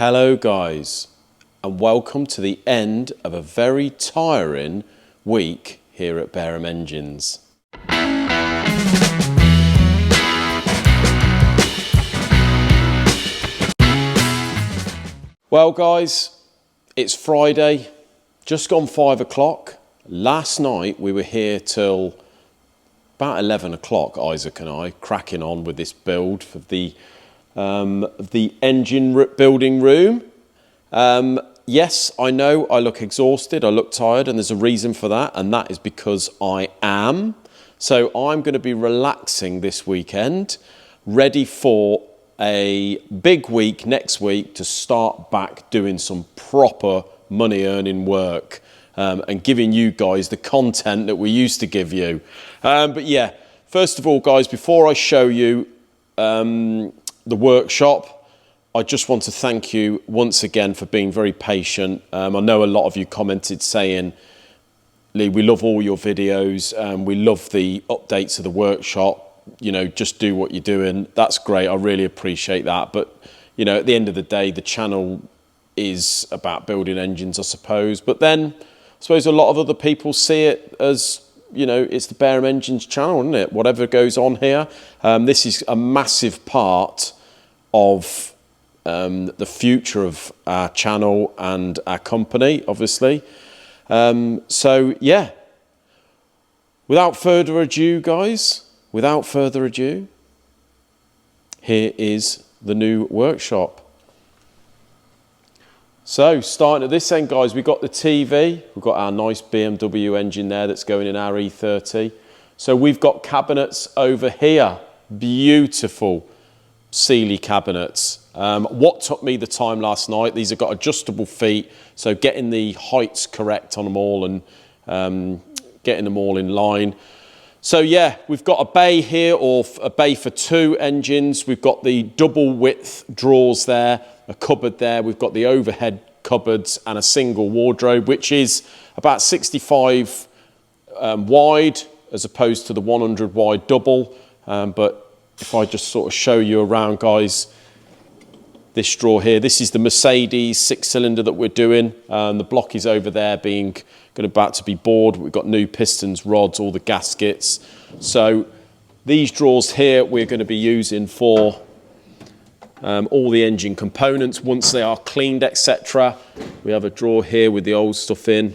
Hello guys, and welcome to the end of a very tiring week here at Barum Engines. Well guys, it's Friday, just gone 5 o'clock. Last night we were here till about 11 o'clock, Isaac and I, cracking on with this build for the engine building room. Yes, I know I look exhausted, I look tired, and there's a reason for that, and that is because I am. So I'm going to be relaxing this weekend, ready for a big week next week to start back doing some proper money earning work and giving you guys the content that we used to give you. But yeah, first of all guys, before I show you the workshop, I just want to thank you once again for being very patient. I know a lot of you commented saying, Lee, we love all your videos, we love the updates of the workshop, you know, just do what you're doing. That's great, I really appreciate that. But, you know, at the end of the day, the channel is about building engines, I suppose. But then, I suppose a lot of other people see it as, you know, it's the Barum Engines channel, isn't it? Whatever goes on here. This is a massive part of the future of our channel and our company, obviously. So yeah, without further ado guys, without further ado, here is the new workshop. So starting at this end guys, we've got the TV, we've got our nice BMW engine there that's going in our E30. So we've got cabinets over here, beautiful Sealy cabinets. What took me the time last night, these have got adjustable feet, so getting the heights correct on them all and getting them all in line. So yeah, we've got a bay here, or a bay for two engines. We've got the double width drawers there, a cupboard there. We've got the overhead cupboards and a single wardrobe, which is about 65 wide as opposed to the 100 wide double. But if I just sort of show you around guys, this drawer here, this is the Mercedes 6-cylinder that we're doing. The block is over there about to be bored. We've got new pistons, rods, all the gaskets. So these drawers here we're going to be using for all the engine components once they are cleaned, etc. We have a drawer here with the old stuff in.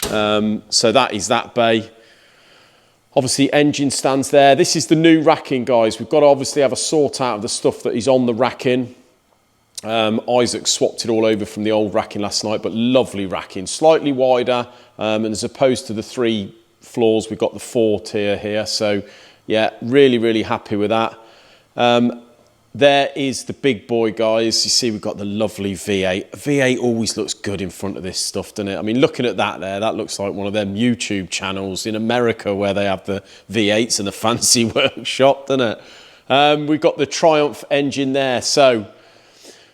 So that is that bay. Obviously engine stands there. This is the new racking guys. We've got to obviously have a sort out of the stuff that is on the racking. Isaac swapped it all over from the old racking last night, but lovely racking, slightly wider, and as opposed to the 3 floors, we've got the 4 tier here. So yeah, really happy with that. There is the big boy guys. You see we've got the lovely V8. V8 always looks good in front of this stuff, doesn't it? I mean, looking at that there, that looks like one of them YouTube channels in America where they have the V8s and the fancy workshop, doesn't it? We've got the Triumph engine there. So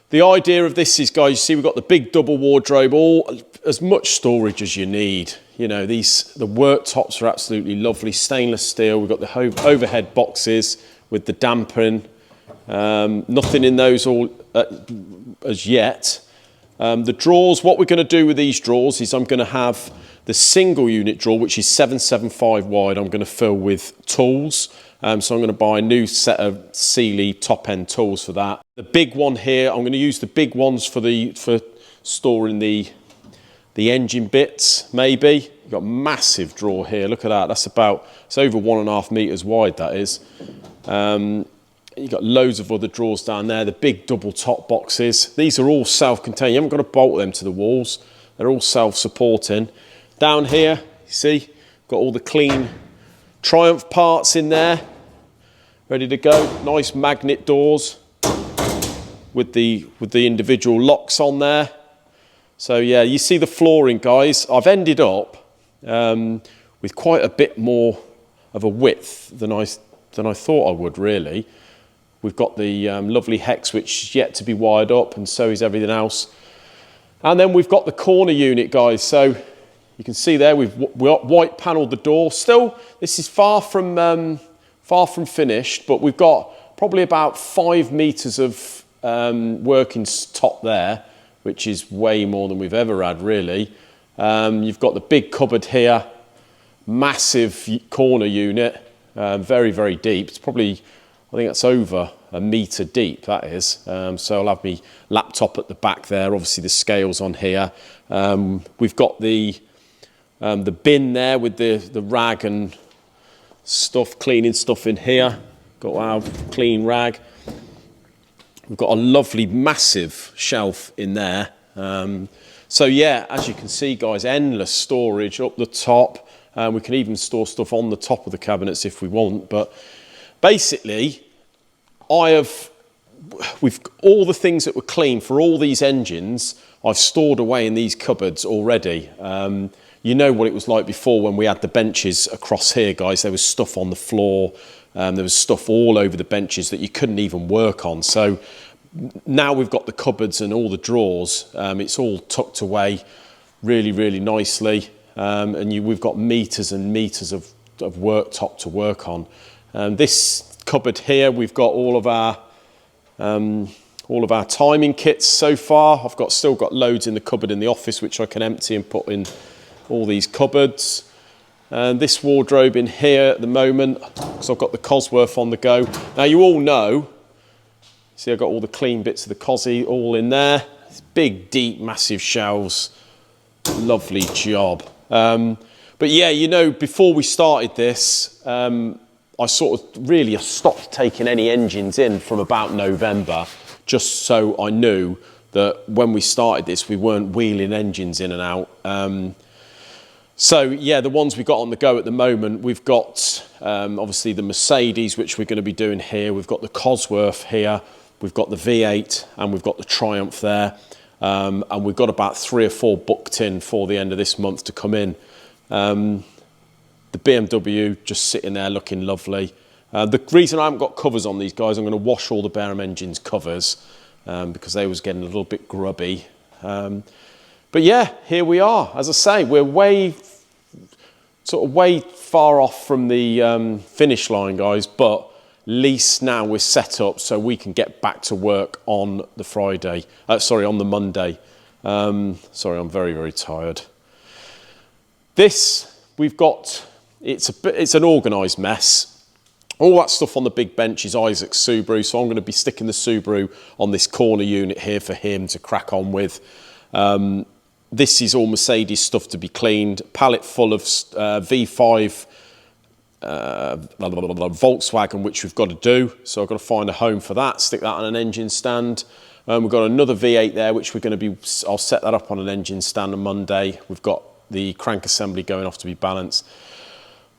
the idea of this is, guys, you see we've got the big double wardrobe, all as much storage as you need. You know, the worktops are absolutely lovely, stainless steel. We've got the overhead boxes with the damping. Nothing in those all as yet. The drawers, what we're going to do with these drawers is I'm going to have the single unit drawer, which is 775 wide, I'm going to fill with tools. So I'm going to buy a new set of Sealy top end tools for that. The big one here, I'm going to use the big ones for storing the engine bits, maybe. You've got a massive drawer here, look at that, it's over 1.5 meters wide, that is. You've got loads of other drawers down there, the big double top boxes. These are all self-contained, you haven't got to bolt them to the walls. They're all self-supporting. Down here, you see, got all the clean Triumph parts in there, ready to go. Nice magnet doors with the individual locks on there. So yeah, you see the flooring, guys. I've ended up with quite a bit more of a width than I thought I would, really. We've got the lovely hex, which is yet to be wired up, and so is everything else. And then we've got the corner unit, guys. So you can see there we've white panelled the door. Still, this is far from finished, but we've got probably about 5 meters of working top there, which is way more than we've ever had, really. You've got the big cupboard here, massive corner unit, very, very deep. It's probably, I think that's over a metre deep, that is. So I'll have my laptop at the back there, obviously the scales on here. We've got the bin there with the rag and stuff, cleaning stuff in here. Got our clean rag. We've got a lovely, massive shelf in there. So yeah, as you can see, guys, endless storage up the top. We can even store stuff on the top of the cabinets if we want. But basically, we've all the things that were clean for all these engines, I've stored away in these cupboards already. You know what it was like before when we had the benches across here, guys. There was stuff on the floor. There was stuff all over the benches that you couldn't even work on. So now we've got the cupboards and all the drawers. It's all tucked away really, really nicely. And we've got meters and meters of worktop to work on. This cupboard here, we've got all of our timing kits so far. I've still got loads in the cupboard in the office, which I can empty and put in all these cupboards. And this wardrobe in here at the moment, because I've got the Cosworth on the go. Now you all know, see I've got all the clean bits of the Cosy all in there. It's big, deep, massive shelves. Lovely job. But yeah, you know, before we started this, I sort of really stopped taking any engines in from about November, just so I knew that when we started this, we weren't wheeling engines in and out. So yeah, the ones we've got on the go at the moment, we've got obviously the Mercedes, which we're going to be doing here. We've got the Cosworth here. We've got the V8 and we've got the Triumph there. And we've got about 3 or 4 booked in for the end of this month to come in. The BMW just sitting there looking lovely. The reason I haven't got covers on these guys, I'm going to wash all the Barum engines covers because they was getting a little bit grubby. But yeah, here we are. As I say, we're way far off from the finish line, guys, but at least now we're set up so we can get back to work on the on the Monday. Sorry, I'm very, very tired. This, we've got, it's an organised mess. All that stuff on the big bench is Isaac's Subaru, so I'm going to be sticking the Subaru on this corner unit here for him to crack on with. This is all Mercedes stuff to be cleaned. Pallet full of V5 Volkswagen, which we've got to do. So I've got to find a home for that, stick that on an engine stand. We've got another V8 there, which we're going to be, I'll set that up on an engine stand on Monday. We've got the crank assembly going off to be balanced.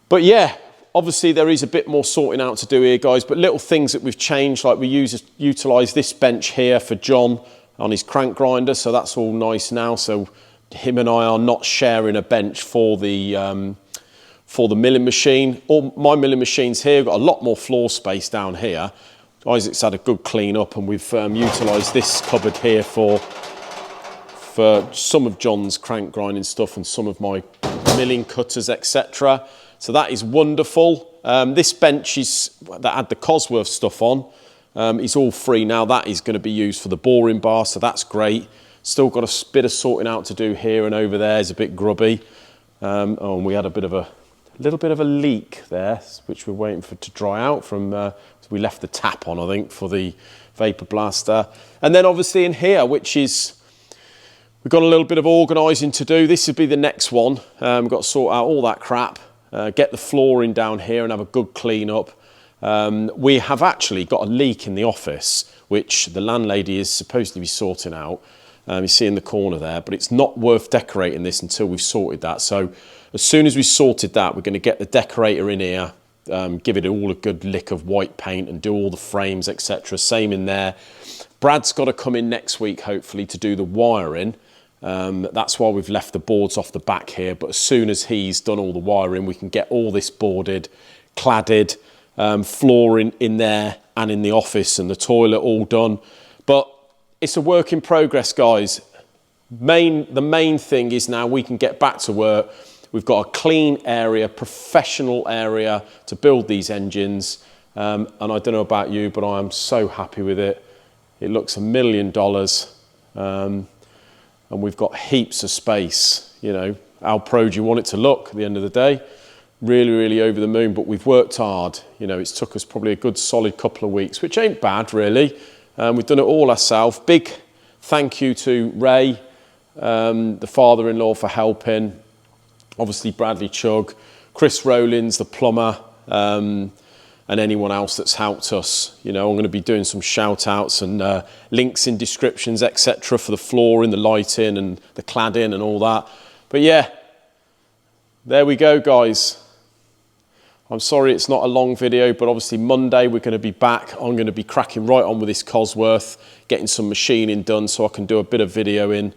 But yeah, obviously there is a bit more sorting out to do here, guys, but little things that we've changed, like we utilise this bench here for John on his crank grinder, so that's all nice now. So him and I are not sharing a bench for the milling machine. All my milling machines here, got a lot more floor space down here. Isaac's had a good clean up, and we've utilised this cupboard here for some of John's crank grinding stuff and some of my milling cutters, etc. So that is wonderful. This bench that had the Cosworth stuff on, is all free now. That is going to be used for the boring bar, so that's great. Still got a bit of sorting out to do here and over there. It's a bit grubby. And we had a little bit of a leak there, which we're waiting for to dry out from, we left the tap on, I think, for the vapor blaster. And then obviously in here, which is, we've got a little bit of organising to do. This would be the next one. We've got to sort out all that crap, get the flooring down here and have a good clean up. We have actually got a leak in the office, which the landlady is supposed to be sorting out. You see in the corner there, but it's not worth decorating this until we've sorted that. So as soon as we sorted that, we're going to get the decorator in here, give it all a good lick of white paint and do all the frames, etc. Same in there. Brad's got to come in next week, hopefully, to do the wiring. That's why we've left the boards off the back here. But as soon as he's done all the wiring, we can get all this boarded, cladded, flooring in there and in the office and the toilet all done. But it's a work in progress, guys. The main thing is now we can get back to work. We've got a clean area, professional area to build these engines. And I don't know about you, but I am so happy with it. It looks $1 million, and we've got heaps of space. You know, how pro do you want it to look at the end of the day? Really, really over the moon, but we've worked hard. You know, it's took us probably a good solid couple of weeks, which ain't bad really. We've done it all ourselves. Big thank you to Ray, the father-in-law, for helping. Obviously Bradley Chugg, Chris Rowlands, the plumber, and anyone else that's helped us. You know, I'm going to be doing some shout outs and links in descriptions, etc., for the flooring, the lighting and the cladding and all that. But yeah, there we go, guys. I'm sorry it's not a long video, but obviously Monday we're going to be back. I'm going to be cracking right on with this Cosworth, getting some machining done so I can do a bit of videoing.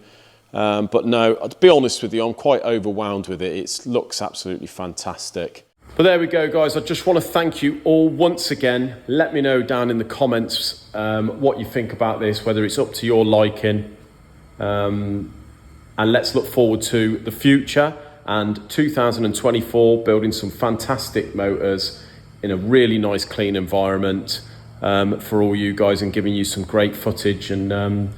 But no, to be honest with you, I'm quite overwhelmed with it. It looks absolutely fantastic. But there we go, guys. I just want to thank you all once again. Let me know down in the comments what you think about this, whether it's up to your liking. And let's look forward to the future and 2024, building some fantastic motors in a really nice, clean environment for all you guys, and giving you some great footage and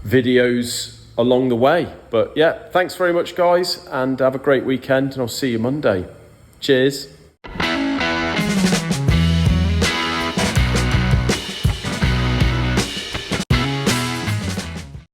videos along the way. But yeah, thanks very much, guys, and have a great weekend, and I'll see you Monday. Cheers.